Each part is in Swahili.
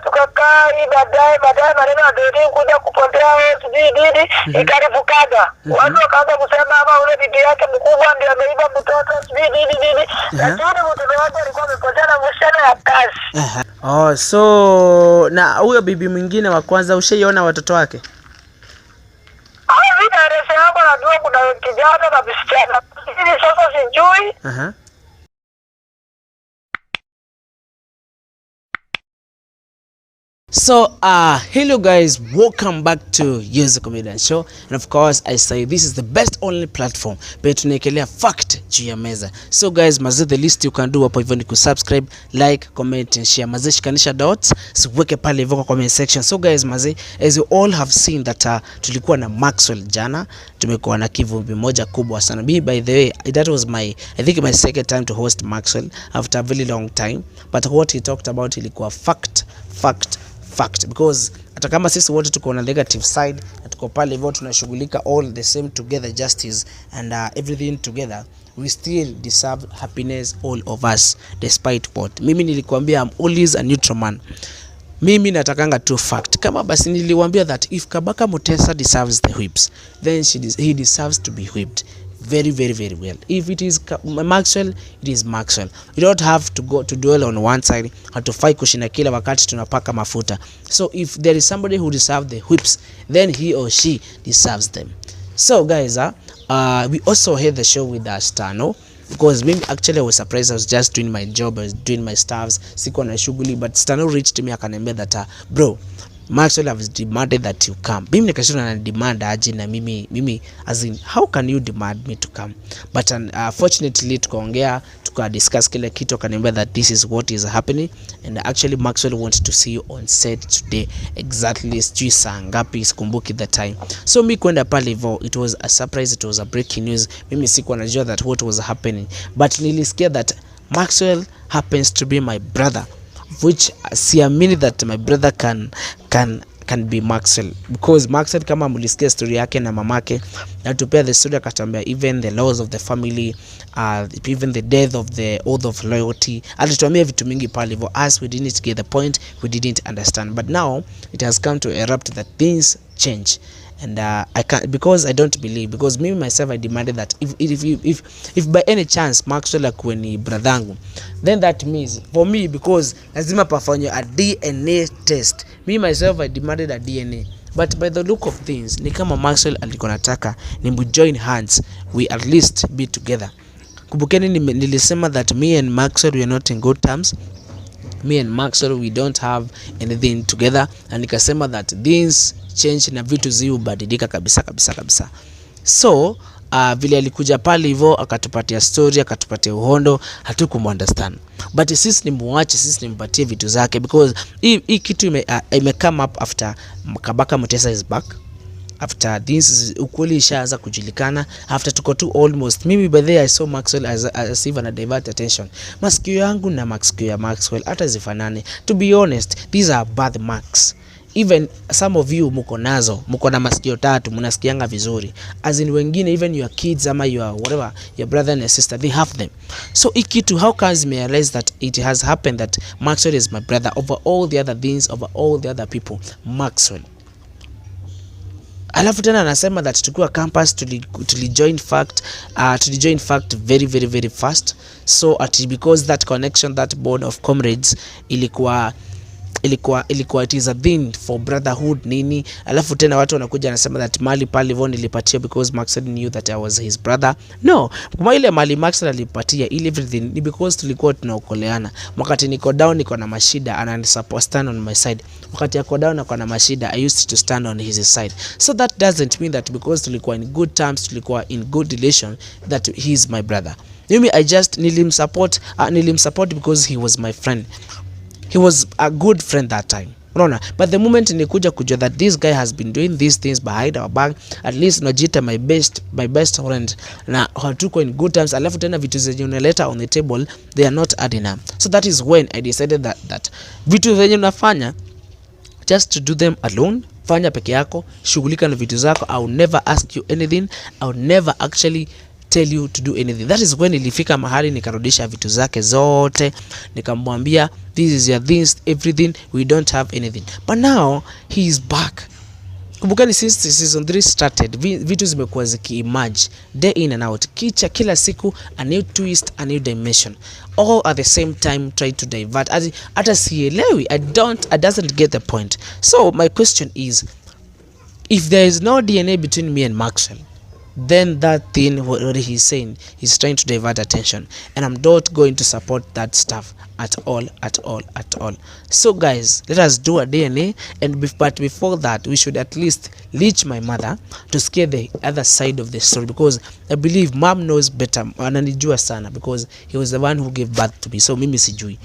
tukakaa baadaye maneno ndio kuja kupotea nini ikarifukaga. Watu wakaanza kusema ama ule bibi yake mkubwa ndio ameiba mtoto nini. Lakini mtoto wake alikuwa amepotea na msichana ya kazi. Oh, so na huyo bibi mwingine wa kwanza ushaiona watoto wake? Mimi naeleza hapo najua kuna kijana na msichana. Hivi sasa sijui. So hello guys, welcome back to YUZZY'S Comedian Show, and of course I say this is the best only platform but tunaekelea fact juu ya meza. So guys, maze the least you can do hapo hivyo ni kusubscribe, like, comment and share. Maze shikanisha dots, siweke pale hivyo kwa comment section. So guys, maze, as you all have seen that tulikuwa na Maxwell jana, tumekuwa na kivumbi moja kubwa sana. By the way, that was I think my second time to host Maxwell after a very long time, but what he talked about ilikuwa fact because hata kama sisi wote tuko na negative side na tuko pale hivyo tunashughulika all the same together, justice and everything together, we still deserve happiness, all of us, despite what. Mimi nilikwambia I'm always a neutral man. Mimi natakanga tu fact. Kama basi niliwaambia that if Kabaka Mutesa deserves the whips, then he deserves to be whipped very well. If it is Maxwell, it is Maxwell. You don't have to go to dwell on one side or to fight kushina kila wakati tunapaka mafuta. So if there is somebody who deserves the whips, then he or she deserves them. So guys, we also had the show with Stano, because me actually I was surprised. I was just doing my job, I was doing my stuffs, siko na shughuli, but Stano reached me akaniambia that bro, Maxwell has demanded that you come. Mimi nikashona na demand aje, na mimi as in how can you demand me to come? But fortunately tukaongea, discuss kile kitu, akaniambia that this is what is happening, and actually Maxwell wants to see you on set today exactly sijui saa ngapi, sikumbuki the time. So mi kwenda pale hivyo, it was a surprise, it was a breaking news. Mimi sikuwa najua that what was happening, but nilisikia that Maxwell happens to be my brother, which siamini that my brother can be Maxwell, because Maxwell kama mlisikia story yake na mamake, na tupea the story akatambia even the laws of the family, even the death of the oath of loyalty, alituambia vitu mingi pale hivyo. As we didn't get the point, we didn't understand, but now it has come to erupt that things change. And I can't, because I don't believe, because me myself I demanded that if by any chance Maxwell akuwe ni bradhangu, then that means for me, because lazima pafanywe a DNA test. Me myself I demanded a DNA, but by the look of things ni kama Maxwell alikuwa nataka ni join hands, we at least be together. Kumbukeni nilisema that me and Maxwell we are not in good terms. Me and Maxwell we don't have anything together, and nikasema that things change na vitu ziubadilika kabisa. So vile alikuja pale hivyo akatupatia story, akatupatia uhondo, hatukumunderstand, but sisi ni muache, sisi nimpatie vitu zake, because hii kitu ime come up after Kabaka Mutesa is back, after this ukweli ishaanza kujulikana, after tuko tu almost, mimi by the way I saw Maxwell as even a divert attention. Masikio yangu na masikio ya Maxwell hata zifanane. To be honest, these are bad marks. Even some of you muko na masikio tatu, mnasikianga vizuri, as in wengine even your kids ama your whatever, your brother and your sister, they have them. So ikitu, how comes me realize that it has happened that Maxwell is my brother over all the other things, over all the other people, Maxwell. Alafu tena anasema that tukiwa campus tulijoin fact very fast, so because that connection, that bond of comrades ilikuwa it is a thing for brotherhood nini. Alafu tena watu wanakuja anasema that mali pale hivyo nilipatia because Maxwell knew that I was his brother. No, kwa ile mali Maxwell alipatia ile everything ni because tulikuwa tunaokoleana. Wakati niko down, niko na mashida, and support stand on my side. Wakati yako down na kuna mashida, I used to stand on his side. So that doesn't mean that because tulikuwa in good terms, tulikuwa in good relation, that he is my brother. Mimi I just nilimsupport because he was my friend. He was a good friend that time. Unaona? But the moment nikuja kujua that this guy has been doing these things behind our back, at least najita my best friend, na hatuko in good terms, alafu tena vitu zenye unaleta on the table, they are not adding up. So that is when I decided that vitu zenye unafanya, just to do them alone, fanya peke yako, shughulika na vitu zako. I will never ask you anything. I will never actually tell you to do anything. That is when ilifika mahali nikarudisha vitu zake zote, nikamwambia this is your things, everything, we don't have anything. But now he is back. Kumbukani since season 3 started, vitu zimekuwa ziki-emerge day in and out. Kila siku a new twist, a new dimension. All at the same time try to divert. Hata sielewi, I doesn't get the point. So my question is, if there is no DNA between me and Maxwell, then that thing what he's saying, he's trying to divert attention, and I'm not going to support that stuff at all. So guys, let us do a DNA, but before that we should at least reach my mother to scare the other side of the story, because I believe mom knows better, ananijua sana, because he was the one who gave birth to me. So mimi sijui,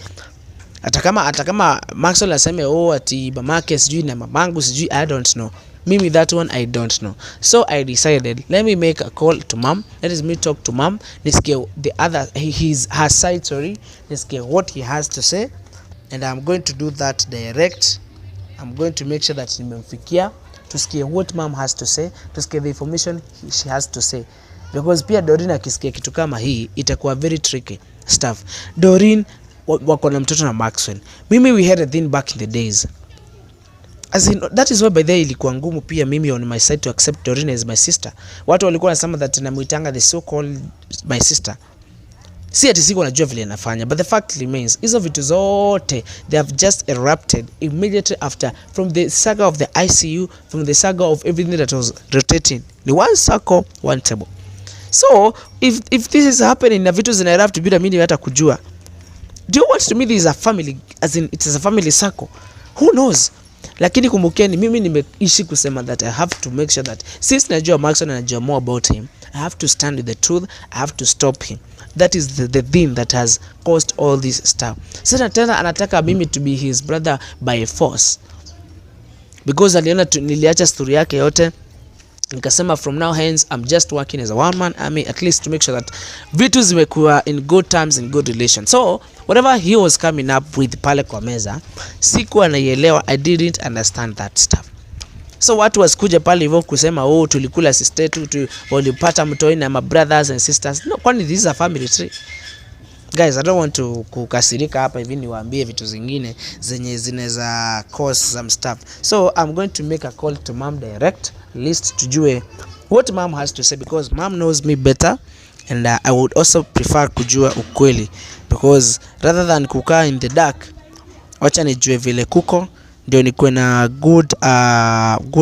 hata kama Maxwell aseme ati mamake sijui na mamangu sijui, I don't know. Mimi, that one I don't know. So I decided, let me make a call to mom. Let me talk to mom, nisikie the other her side, nisikie what he has to say, and I'm going to do that direct. I'm going to make sure that nimemfikia, tusikie what mom has to say, tusikie the information she has to say, because pia Doreen akisikia kitu kama hii itakuwa very tricky stuff. Doreen wako na mtoto na Maxwell. Mimi, we had a thing back in the days. As in, that is why by the ilikuwa ngumu pia mimi on my side to accept Doreen as my sister. Watu walikuwa nasema that namuitanga the so called my sister. Si ati siko najua vile anafanya, but the fact remains, hizo vitu zote they have just erupted immediately after, from the saga of the ICU, from the saga of everything that was rotating. Ni one circle, one table. So if this is happening na vitu zina erupt bila mimi hata kujua, do you want to me this is a family, as in it is a family circle? Who knows? Lakini kumbukeni, mimi nimeishi kusema that I have to make sure that since najua Maxwell na najua more about him, I have to stand with the truth, I have to stop him. That is the thing that has caused all this stuff. Sasa tena anataka mimi to be his brother by force, because aliona niliacha story yake yote, nikasema from now hence I'm just working as a one man army, at least to make sure that vitu zimekuwa in good terms, in good relations. So whatever he was coming up with pale kwa meza, sikuwa naielewa, I didn't understand that stuff. So watu wasikuja pale hivyo kusema tulikula sister tu walipata mtoi na my brothers and sisters. No, kwani this is a family tree. Guys, I don't want to kukasirika hapa hivi niwaambie vitu zingine zenye zinaweza cause some stuff. So I'm going to make a call to mom direct, at least tujue what mom has to say, because mom knows me better, and I would also prefer kujua ukweli, because rather than kukaa in the dark, wacha nijue vile kuko, ndio nikuwe na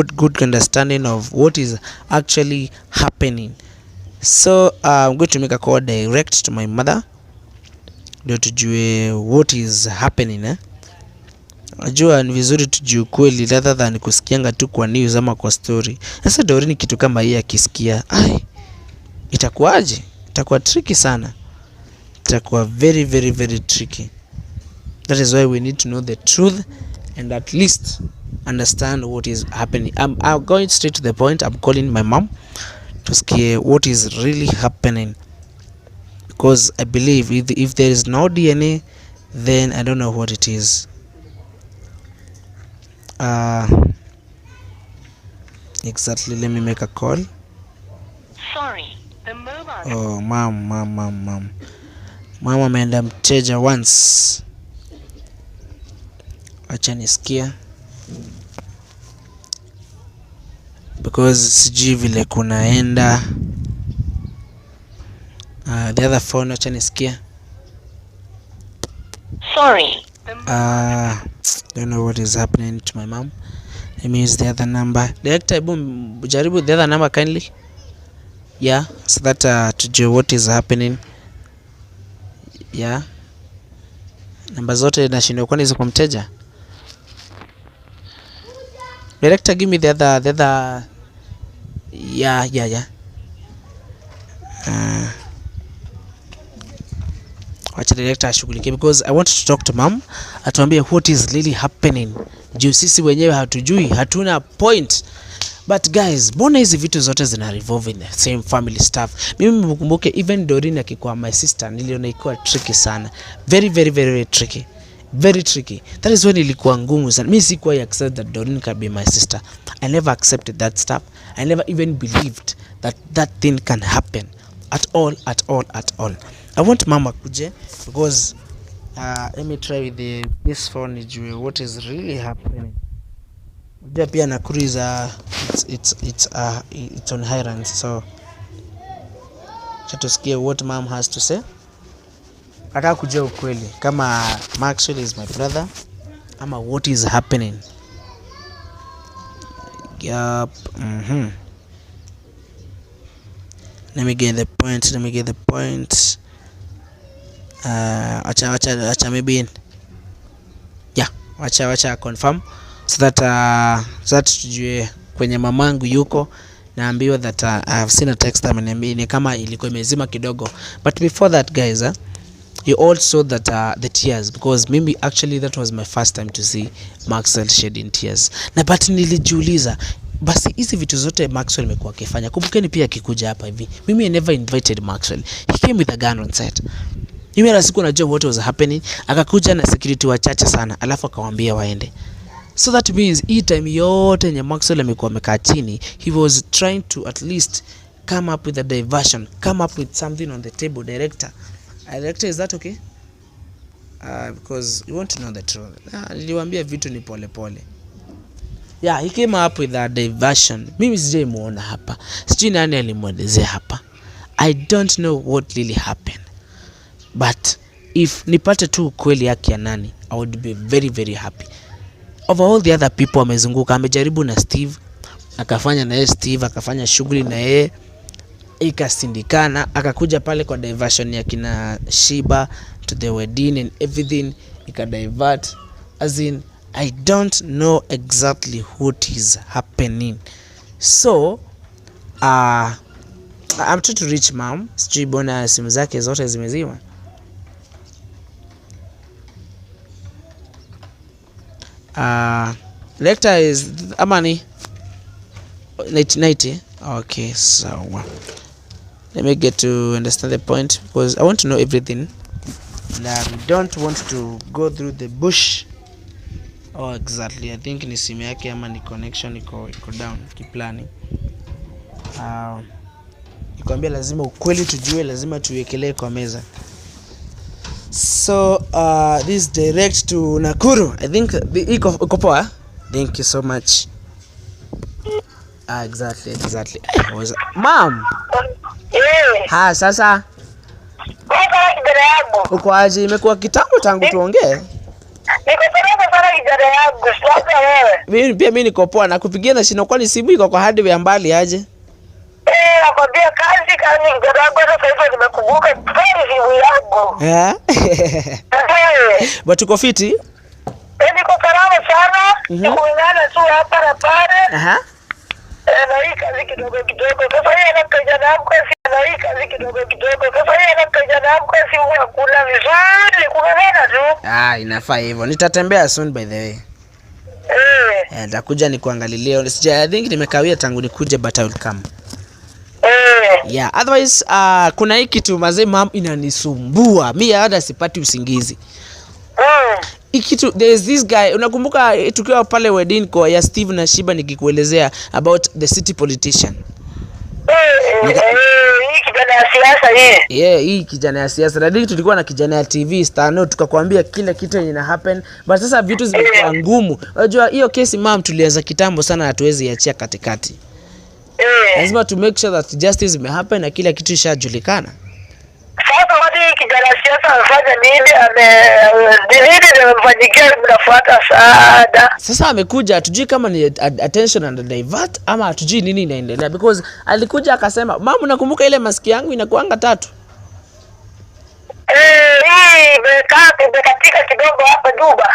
good understanding of what is actually happening. So I'm going to make a call direct to my mother, ndio tujue what is happening. Najua ni vizuri tujue ukweli rather than kusikianga tu kwa news ama kwa story. Sasa Doreen kitu kama hii akisikia, itakuwaje? Itakuwa tricky sana. Itakuwa very very very tricky. That is why we need to know the truth and at least understand what is happening. I'm going straight to the point. I'm calling my mom to see what is really happening, because I believe if there is no DNA, then I don't know what it is. Exactly, let me make a call. Sorry, the mobile. Mom ameenda mteja once. Acha nisikia, because sijui vile kunaenda. The other phone, acha nisikia. Sorry. Don't know what is happening to my mom. Let me use the other number. Director, jaribu the other number kindly. Yeah, so that tujue what is happening. Yeah. Namba zote nashindwa kwani ziko mteja. Director, give me the other. Yeah. Wacha director ashughulikie, because I want to talk to mom, atuambie what is really happening. Juu sisi wenyewe hatujui, hatuna point. But guys, mbona hizi vitu zote zina revolve in the same family stuff? Mimi mkumbuke even Doreen akikuwa my sister, niliona ikuwa tricky sana. Very very very very tricky. Very tricky. That is when ilikuwa ngumu sana. Mimi sikuwa accept that Doreen can be my sister. I never accepted that stuff. I never even believed that thing can happen. at all. I want mama kuje because let me try with this phone ijue what is really happening. Unajua pia Nakuru is it's on high rent, so tusikie what mom has to say. Nataka kujua ukweli kama Maxwell is my brother ama what is happening. Yup. Let me get the point. Acha maybe yeah, acha confirm so that tujue kwenye mamangu yuko. Naambiwa that I have seen a text ameniambia ni kama ilikuwa imezima kidogo, but before that guys, you all saw that the tears, because mimi actually that was my first time to see Maxwell shedding tears. Na but nilijiuliza basi hizi vitu zote Maxwell amekuwa akifanya, kumbukeni pia akikuja hapa hivi, mimi I never invited Maxwell, he came with a gun on set. Mimi hata siku najua what was happening, akakuja na security wachache sana alafu akawaambia waende. So that means hii time yote yenye Maxwell amekuwa amekaa chini, he was trying to at least come up with a diversion, come up with something on the table. Director, is that okay? Because you want to know the truth. Niliwaambia vitu ni pole pole. Yeah, he came up with a diversion. Mimi sijai muona hapa, sijui nani alimwelezea hapa. I don't know what really happened, but if nipate tu kweli yake ya nani, I would be very very happy. Over all the other people amezunguka, amejaribu na Steve, akafanya na yeye Steve, akafanya shughuli na yeye ikasindikana, akakuja pale kwa diversion ya kina Shiba to the wedding and everything ikadivert. As in, I don't know exactly what is happening. So I'm trying to reach mom. Sijui bona simu zake zote zimezima. Lecture is amani 90. Okay, so let me get to understand the point, because I want to know everything and I don't want to go through the bush. Oh, exactly. I think ni simu yake ama ni connection iko down kiplani. Nikwambia lazima ukweli tujue, lazima tuwekelee kwa meza. So this direct to Nakuru. I think iko poa. Thank you so much. Exactly. Mom. Ha, sasa. Uko aje? Imekuwa kitambo tangu tuongee. Niko sana kijana yangu. Sasa wewe. Mimi niko poa, nakupigia na shino, kwani simu iko kwa hardware mbali aje? Nakwambia kazi kidogo sasa hivi nimekumbuka simu yangu. But uko fiti? Niko salama sana. Kuingana tu hapa na pale. Na hii kazi kidogo. Sasa yeye anakaja yangu kasi na hii kazi kidogo. Sasa yeye anakaja yangu kasi unakula vizuri. Kunaenda tu. Inafaa hivyo. Nitatembea soon by the way. Nitakuja nikuangalilie. I think nimekawia tangu nikuje, but I will come. Yeah, otherwise kuna hiki kitu mazee mom inanisumbua. Mimi hata sipati usingizi. Ikitu, there is this guy, unakumbuka tukiwa pale wedding kwa ya Steve na Shiba nikikuelezea about the city politician. Hii kijana ya siasa hii. Hii kijana ya siasa. Nadhani tulikuwa na kijana ya TV Star no, tukakwambia kila kitu ina happen, but sasa vitu zimekuwa ngumu. Unajua hiyo kesi mom tulianza kitambo sana, hatuwezi iachia katikati. Lazima to make sure that justice may happen na kila kitu ishajulikana. Sasa wadi kijana siasa anafanya nini? Amemfanyikia mnafuata sada. Sasa amekuja, hatujui kama ni attention and divert ama hatujui nini inaendelea, because alikuja akasema, "Mama, nakumbuka ile maski yangu inakuanga 3." Imekatika kidogo hapa Duba.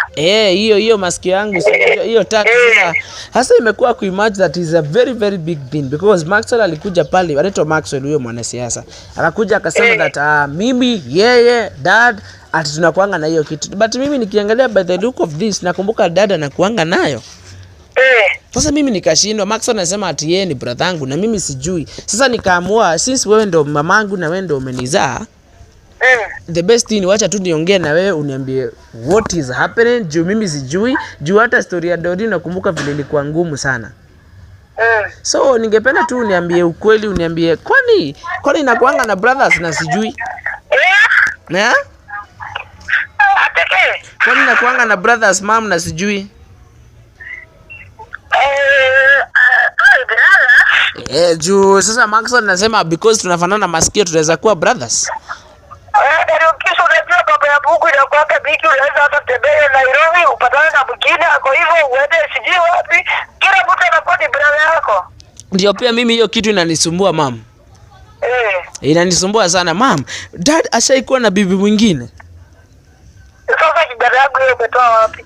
Hiyo maski yangu hiyo 3 sasa. Hasa imekuwa kuimagine that is a very very big thing, because Maxwell alikuja pale, anaitwa Maxwell huyo mwanasiasa. Akakuja akasema that mimi yeye dad ati tunakuanga na hiyo kitu. But mimi nikiangalia by the look of this nakumbuka dad anakuanga nayo. Sasa mimi nikashindwa. Maxwell anasema ati yeye ni brother yangu na mimi sijui. Sasa nikaamua since wewe ndo mamangu na wewe ndo umenizaa, the best thing wacha tu niongee na wewe uniambie what is happening, juu mimi sijui, juu hata story ya Dodi nakumbuka vile ilikuwa ngumu sana. So ningependa tu uniambie ukweli, uniambie kwani inakuanga na brothers na sijui. Na? Kwani inakuanga na brothers mom na sijui. Juu sasa Maxwell nasema because tunafanana masikio tunaweza kuwa brothers. Kisha unajua baba ya Mungu inakuanga biki, unaweza hata tembea Nairobi upatane na mwingine ako hivyo uende sijui wapi, kila mtu anakuwa ni brother yako. Ndio pia mimi hiyo kitu inanisumbua mam. Inanisumbua sana mam. Dad ashaikuwa na bibi mwingine. Sasa kijana yangu yeye umetoa wapi?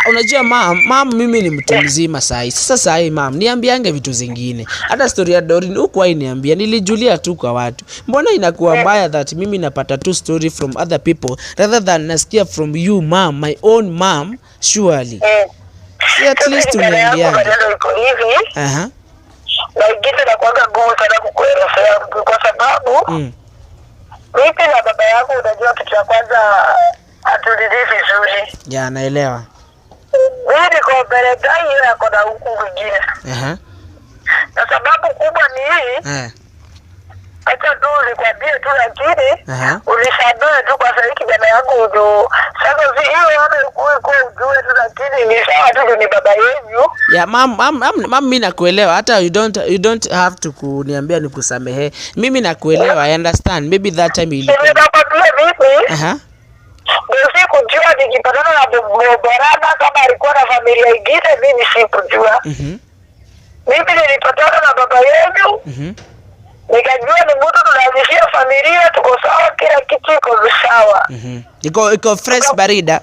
Unajua mam mimi ni mtu mzima sahi. Sasa sahi mam niambiange vitu zingine. Hata story ya Doreen huko hainiambia, nilijulia tu kwa watu. Mbona inakuwa mbaya that mimi napata tu story from other people rather than nasikia from you mam, my own mom surely. At least uniambiange. Na ingine na kuanga ngumu sana kukuelezea kwa sababu mimi na baba yangu unajua kitu cha kwanza hatulidhi vizuri. Ya naelewa. Mimi niko mbele gai yeye ako na huku mwingine. Na sababu kubwa ni hii. Acha tu nikwambie tu lakini ulishadoe tu kwa sababu kijana yangu ndo sasa si hiyo hata uko ujue tu lakini ni sawa tu ni baba yenu. Ya mam mimi nakuelewa, hata you don't have to kuniambia nikusamehe. Mimi nakuelewa, I understand. Maybe that time ilikuwa. Ninakwambia vipi? Mimi kujua nikipatana na Borana kama alikuwa na familia nyingine mimi sikujua. Mimi nilipatana na baba yenu. Nikajua ni mtu tunaanzishia familia, tuko sawa, kila kitu iko sawa. Iko fresh barida.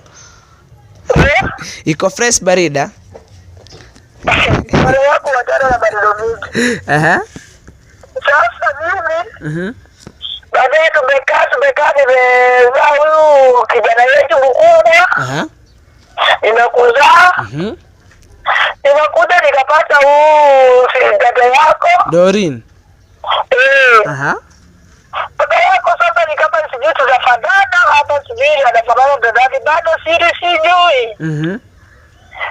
Iko fresh barida. Wale wako watano na bado mingi. Sasa mimi baadaye tumekaa nimezaa huyu kijana yetu mkubwa. Nimekuzaa. Nimekuja nikapata huyu dada yako Doreen. Baba yako sasa ni kama sijui tunafanana hapa, sijui anafanana dadani, bado sijui.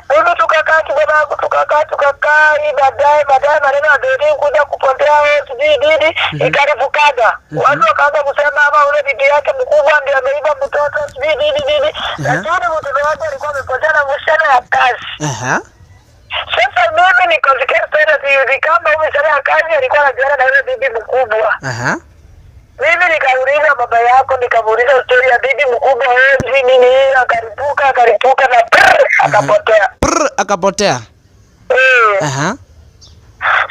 Mimi tukakaa kijana yangu tukakaa hii baadaye maneno ya Doreen kuja kupotea sijui nini ikarifukaga. Watu wakaanza kusema ama ule bibi yake mkubwa ndio ameiba mtoto sijui nini. Lakini mtoto wake alikuwa amepotea na msichana ya kazi. Sasa mimi nikasikia tena hivi kama huyu msichana ya kazi alikuwa anajuana na yule bibi mkubwa. Mimi nikauliza baba yako, nikamuuliza story ya bibi mkubwa hivi nini, akaripuka na akapotea.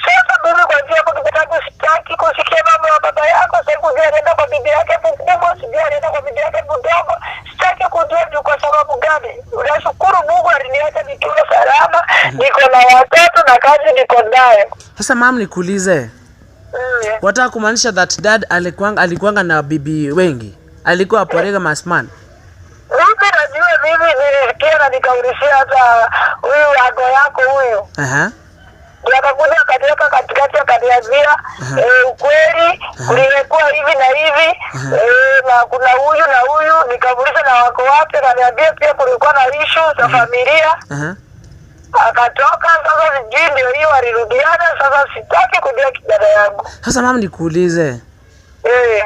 Sasa mimi kwa njia kwa kitabu sitaki kusikia mambo ya baba yako, sasa kujua anaenda kwa bibi yake mkubwa, sijui anaenda kwa bibi yake mdogo, sitaki kujua tu kwa sababu gani. Unashukuru Mungu aliniacha nikiwa salama, niko na watoto na kazi niko nayo. Sasa mam nikuulize. Wataka kumaanisha that dad alikuanga na bibi wengi? Alikuwa aporega masman? Mimi najua mimi nilisikia na nikaulishia hata huyu ago yako huyu. Ndio akakuja akaniweka katikati akaniambia ukweli kulikuwa hivi na hivi na kuna huyu na huyu, nikamuuliza na wako wapi, na niambia pia kulikuwa na issue za familia. Akatoka sasa sijui ndio hiyo alirudiana. Sasa sitaki kujua kijana yangu. Sasa mama nikuulize.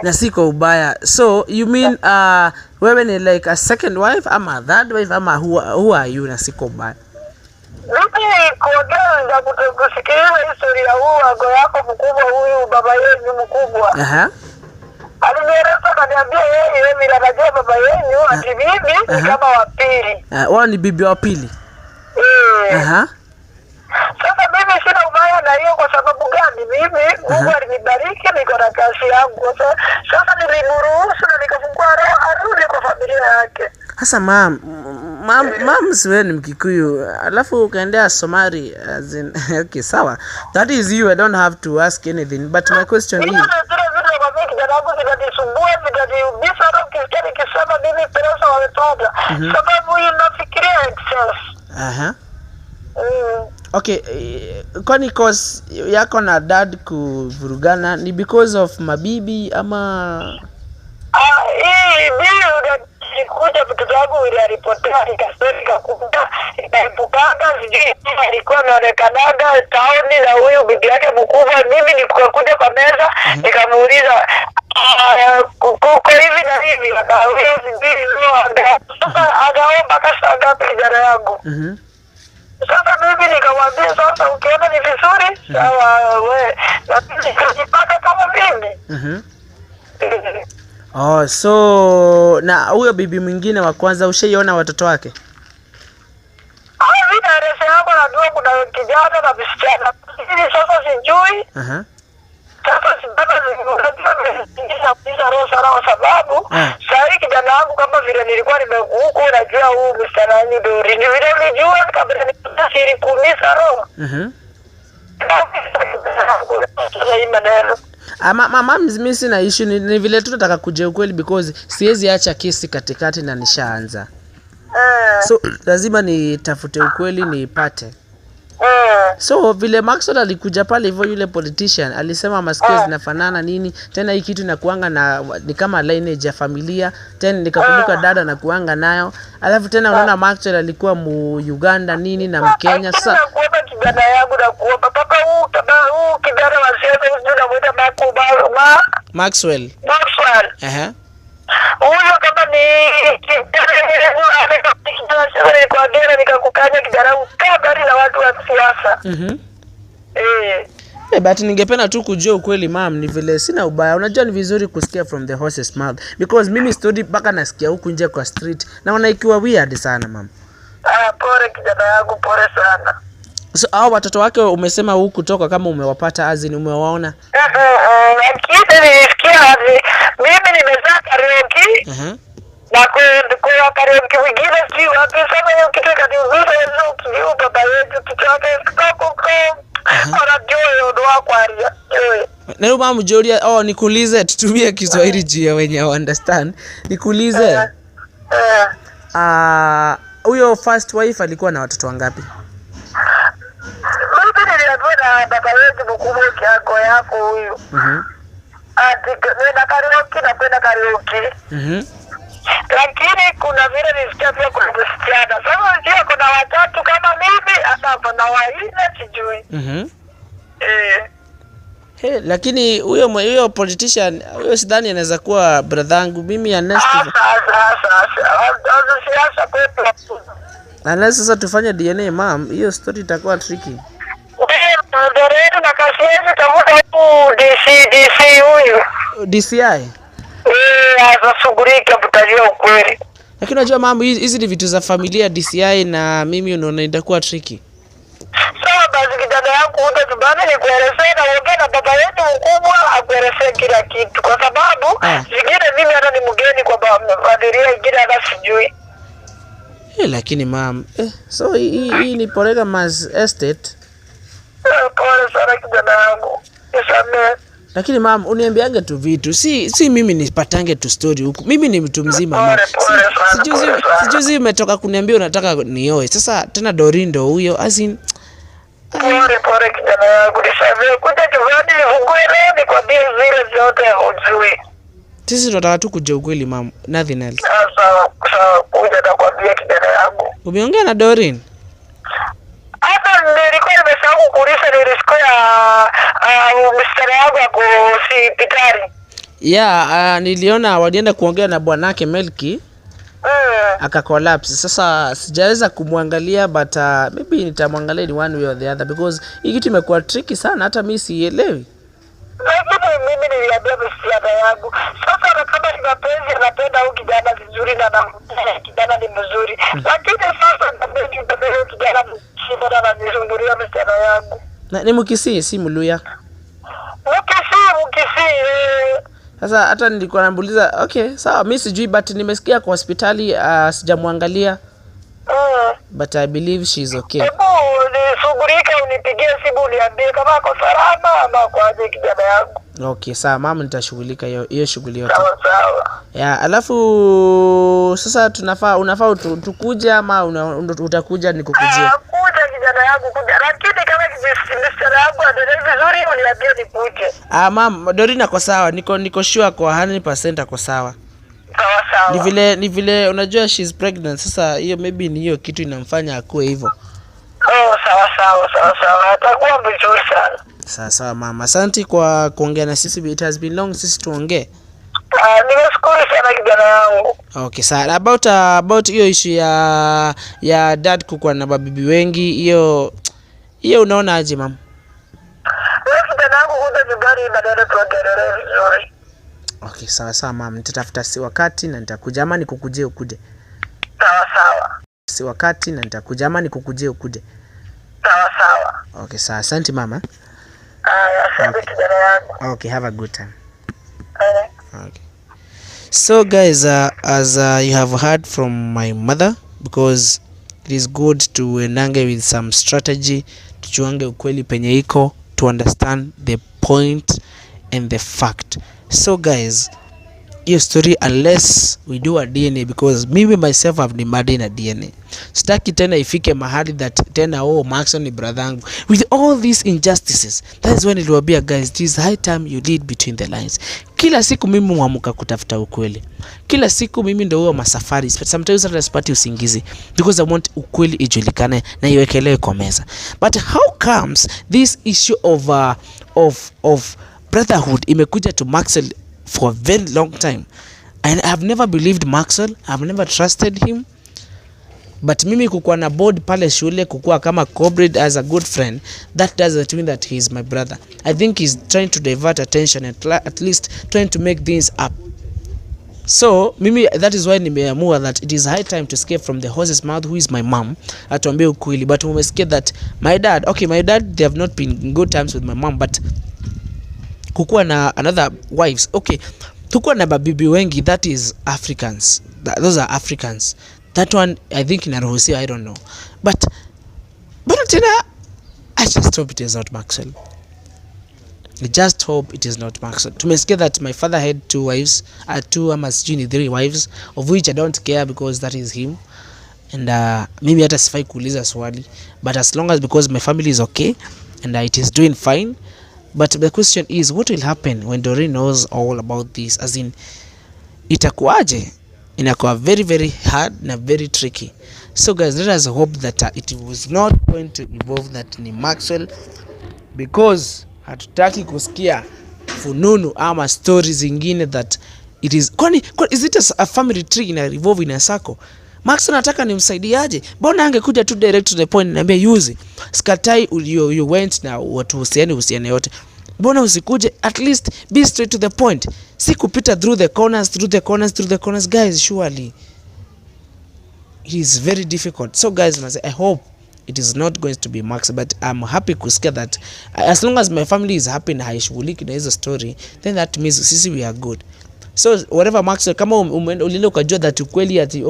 Na siko ubaya. So you mean wewe ni like a second wife ama third wife ama who are you? Na siko ubaya. Mimi kuongea kusikiliza historia huu ago yako mkubwa huyu baba yenu mkubwa. Alinieleza kaniambia yeye mimi najua baba yenu ati mimi ni kama wa pili. Wao ni bibi wa pili. Sasa mimi sina ubaya na hiyo kwa sababu gani? Mimi Mungu alinibariki niko na kazi yangu. Sasa nilimruhusu na nikafungua roho arudi kwa familia yake. Sasa mam siwe ni Mkikuyu alafu ukaendea Somali as in okay sawa, that is you, I don't have to ask anything, but my question is sababu inafikiria excess. Okay, kwani cause yako na dad kuvurugana ni because of mabibi ama nikuja mtoto wangu ile alipotea nikasema nikakuta nikaipukanga sijui alikuwa anaonekanaga taoni na huyu bibi yake mkubwa. Mimi nikakuja kwa meza nikamuuliza kuko hivi na hivi, akaweza sijui sasa anaomba kasa ngapi kijana yangu. Sasa mimi nikamwambia sasa ukiona ni vizuri sawa wewe, lakini nikajipaka kama mimi. Oh, so na huyo bibi mwingine wa kwanza ushaiona watoto wake? Mimi naeleza hapo najua kuna kijana na msichana. Hivi sasa sijui. Sasa sibaba zingine kuisa roho sana kwa sababu sasa kijana wangu kama vile nilikuwa nimekuku najua huu msichana ni Dori. Ni vile nilijua kabla nisiri kumisa roho. Mama mimi sina issue, ni vile tu nataka kuja ukweli because siwezi acha kesi katikati na nishaanza. So lazima nitafute ukweli niipate. So vile Maxwell alikuja pale hivyo, yule politician alisema masikio zinafanana nini, tena hii kitu inakuanga na ni kama lineage ya familia, tena nikakumbuka dada na kuanga nayo, alafu tena unaona Maxwell alikuwa mu Uganda nini na Mkenya. Sasa kuomba kijana yangu na kuomba papa huu kijana wa sasa unajua muda Maxwell. Huyo kama ni kwa gera nikakukanya kijana ukabari na watu wa siasa. But ningependa tu kujua ukweli mam, ni vile sina ubaya. Unajua ni vizuri kusikia from the horse's mouth because mimi story mpaka nasikia huku nje kwa street naona ikiwa weird sana mam. Pole kijana yangu, pole sana. So hao watoto wake umesema huku kutoka kama umewapata azini umewaona? Lakini nilisikia mimi nimezaa karaoke. Na kwa karaoke wengine si wapi sana hiyo kitu kaniuliza hizo kiu baba yetu tuchake kwa anajua ndo akwaria. Nero mama Joria, nikuulize tutumie Kiswahili jia wenye understand. Nikuulize. Huyo first wife alikuwa na watoto wangapi? Mimi niliambiwa na baba yetu mkubwa kiako yako huyu. Ati kwenda karaoke. Lakini kuna vile nisikia pia kuna msichana. Sasa nisikia kuna watatu kama mimi hata kuna wanne sijui. Lakini huyo politician huyo sidhani anaweza kuwa brother yangu mimi Ernest. Sasa tufanye DNA mam, hiyo story itakuwa tricky. Ndio na kasieni tafuta huyu DC huyu. DCI. Asashughulika kutajua ukweli. Lakini unajua mambo hizi ni vitu za familia DCI na mimi unaona itakuwa tricky. Sawa basi kijana yangu uje tubane nikuelezee na ongea na baba yetu mkubwa akuelezee kila kitu kwa sababu zingine mimi hata ni mgeni kwa familia ingine hata sijui. Lakini mam, so hii ni Porega Mas Estate. Pole sana kijana yangu. Nisamehe. Lakini mam uniambiange tu vitu. Si mimi nipatange tu story huku. Mimi ni mtu mzima mam. Sijuzi umetoka kuniambia unataka nioe. Sasa tena Dorindo huyo as in pole kijana yangu. Nisamehe kuja kivani nifungue leo nikwambie zile zote hujui. Sisi tunataka tu kujua ukweli mam. Nothing else. Sawa kuja nakwambia kijana yangu. Umeongea na Dorin? Hata nilikuwa nimesahau kukuuliza nilisikia msichana yangu ako hospitali. Niliona walienda kuongea na bwanake Melki. Aka collapse. Sasa sijaweza kumwangalia but maybe nitamwangalia ni one way or the other because hii kitu imekuwa tricky sana hata mimi sielewi. Lakini mimi niliambia msichana yangu sasa kama ni mapenzi anapenda huyu kijana vizuri na kijana ni mzuri. Lakini sasa ndio kijana msichana ananizungulia msichana yangu. Na ni Mkisii si Mluya. Mkisii. Sasa hata nilikuwa namuuliza okay sawa mimi sijui but nimesikia kwa hospitali sijamwangalia. But I believe she's okay. Nishughulika unipigie simu uniambie kama ako salama ama kwaje kijana yangu. Okay sawa mama nitashughulika hiyo shughuli yote. Sawa. Alafu sasa unafaa tukuja ama utakuja nikukujia? Kuja kijana yangu kuja. Lakini kama kijana yangu anaendelea vizuri uniambie nikuje. Mama Dorina kwa sawa niko sure kwa 100% ako sawa. Sawa. Ni vile unajua she's pregnant sasa hiyo maybe ni hiyo kitu inamfanya akue hivyo. Sawa. Atakuwa vizuri sana. Sawa mama. Asante kwa kuongea na sisi. It has been long sisi tuongee. Nimeshukuru sana kijana wangu. Okay, sawa. About hiyo issue ya dad kukuwa na mabibi wengi, hiyo unaona aje mama? Kijana wangu kuja nyumbani badala tuongelee vizuri. Okay, sawa mama. Nitatafuta wakati na nitakuja ama nikukujie ukuje. Sawa. Wakati na nitakuja ama nikukujie ukuje. Sawa. Okay, sawa. Asante mama. Asante kijana wangu. Okay, have a good time. Okay. So guys, as you have heard from my mother, because it is good to enange with some strategy, tujuange ukweli penye iko, to understand the point and the fact. So guys, your story, unless we do a DNA, because me myself have demanded in a DNA. Sitaki tena ifike mahali that tena Maxwell ni brother yangu. With all these injustices, that is when it will be, guys, it is high time you lead between the lines. Kila siku mimi muamuka kutafuta ukweli. Kila siku mimi ndio masafari. Sometimes hata sipati usingizi because I want ukweli ijulikane na iwekelewe kwa meza. But how comes this issue of brotherhood imekuja to Maxwell for a very long time, and I have never believed Maxwell, I have never trusted him, but mimi kukuwa na board pale shule, kukuwa kama comrade as a good friend, that doesn't mean that he is my brother. I think he's trying to divert attention and at least trying to make things up. So mimi, that is why nimeamua that it is high time to escape from the horse's mouth, who is my mom, atuambie ukweli. But umesikia that my dad, they have not been in good terms with my mom, but kukuwa na another wives, okay, tukuwa na babibi wengi, that is Africans, those are Africans. That one I think inaruhusiwa, I don't know, but tena I just hope it is not Maxwell. I just hope it is not Maxwell. Tumesikia that my father had 2 wives, 3 wives, of which I don't care because that is him, and maybe hata sifai kuuliza swali, but as long as, because my family is okay and it is doing fine. But the question is, what will happen when Doreen knows all about this? As in, itakuwaje? Inakuwa very, very hard na very tricky. So guys, let us hope that it was not going to evolve that ni Maxwell, because hatutaki kusikia fununu ama stories zingine that it is is it a family tree ina revolve in a circle. Maxwell nataka nimsaidiaje? Mbona angekuja tu direct to the point, niambia Yuzzy, skatai you went na watu usiane yote. Mbona usikuje at least be straight to the point? Si kupita through the corners guys, surely it is very difficult. So guys, I hope it is not going to be Max, but I'm happy kusikia that as long as my family is happy na haishughuliki na hizo story, then that means sisi we are good. So whatever Maxwell, kama ulienda ukajua that ukweli ati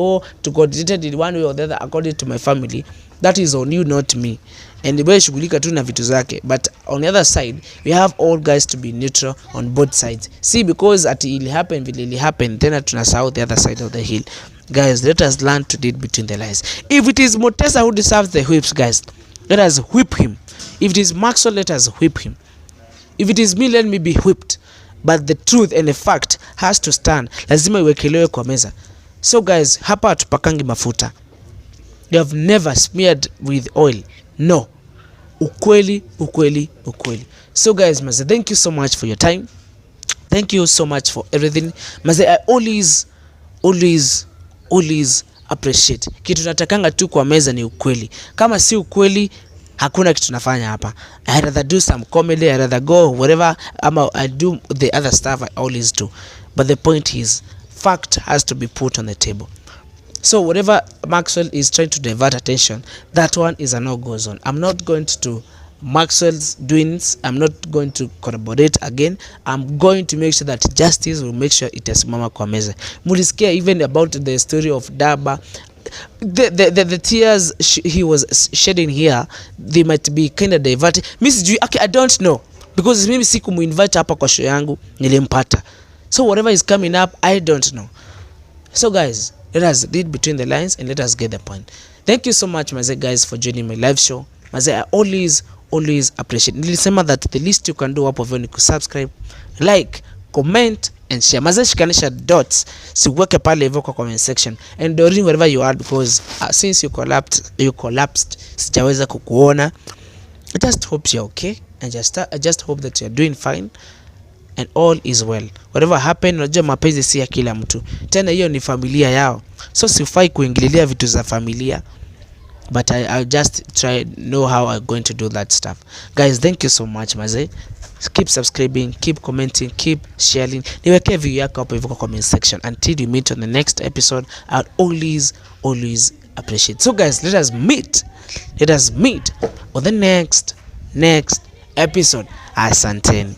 to coordinated in one way or the other according to my family, that is on you, not me. And wewe shughulika tu na vitu zake, but on the other side we have all guys to be neutral on both sides. See, because ati ili happen then tunasahau the other side of the hill. Guys, let us learn to read between the lines. If it is Mutesa who deserves the whips, guys, let us whip him. If it is Maxwell, let us whip him. If it is me, let me be whipped. But the truth and the fact has to stand. Lazima iwekelewe kwa meza. So guys, hapa hatupakangi mafuta. You have never smeared with oil. No. Ukweli. So guys, maze, thank you so much for your time. Thank you so much for everything. Maze, I always appreciate. Kitu natakanga tu kwa meza ni ukweli. Kama si ukweli, hakuna kitu nafanya hapa. I rather do some comedy, I rather go whatever, I do the other stuff I always do. But the point is, fact has to be put on the table. So whatever Maxwell is trying to divert attention, that one is a no-go zone. I'm not going to Maxwell's doings. I'm not going to corroborate again. I'm going to make sure that justice will make sure it is mama kwa meza. Mulisikia even about the story of Daba. The tears he was shedding here, they might be kind of diverted. Okay, I don't know, because mimi siku muinvite hapa kwa show yangu, nilimpata. So whatever is coming up, I don't know. So guys, let us read between the lines and let us get the point. Thank you so much, Maze, guys, for joining my live show. Maze, I always appreciate. Nilisema that the least you can do hapo hivyo ni kusubscribe, like, comment and share. Maze shikanisha dots, siweke pale hivyo kwa comment section, and Doreen wherever you are, because since you collapsed sijaweza kukuona. I just hope you're okay, and I just hope that you're doing fine and all is well. Whatever happened, unajua mapenzi si ya kila mtu. Tena hiyo ni familia yao, so sifai kuingililia vitu za familia, but I'll just try know how I'm going to do that stuff. Guys, thank you so much maze. Keep subscribing, keep commenting, keep sharing. Niweke view yako hapo hivyo kwa comment section. Until we meet on the next episode, I'll always appreciate. So guys, let us meet on the next episode. Asanteni.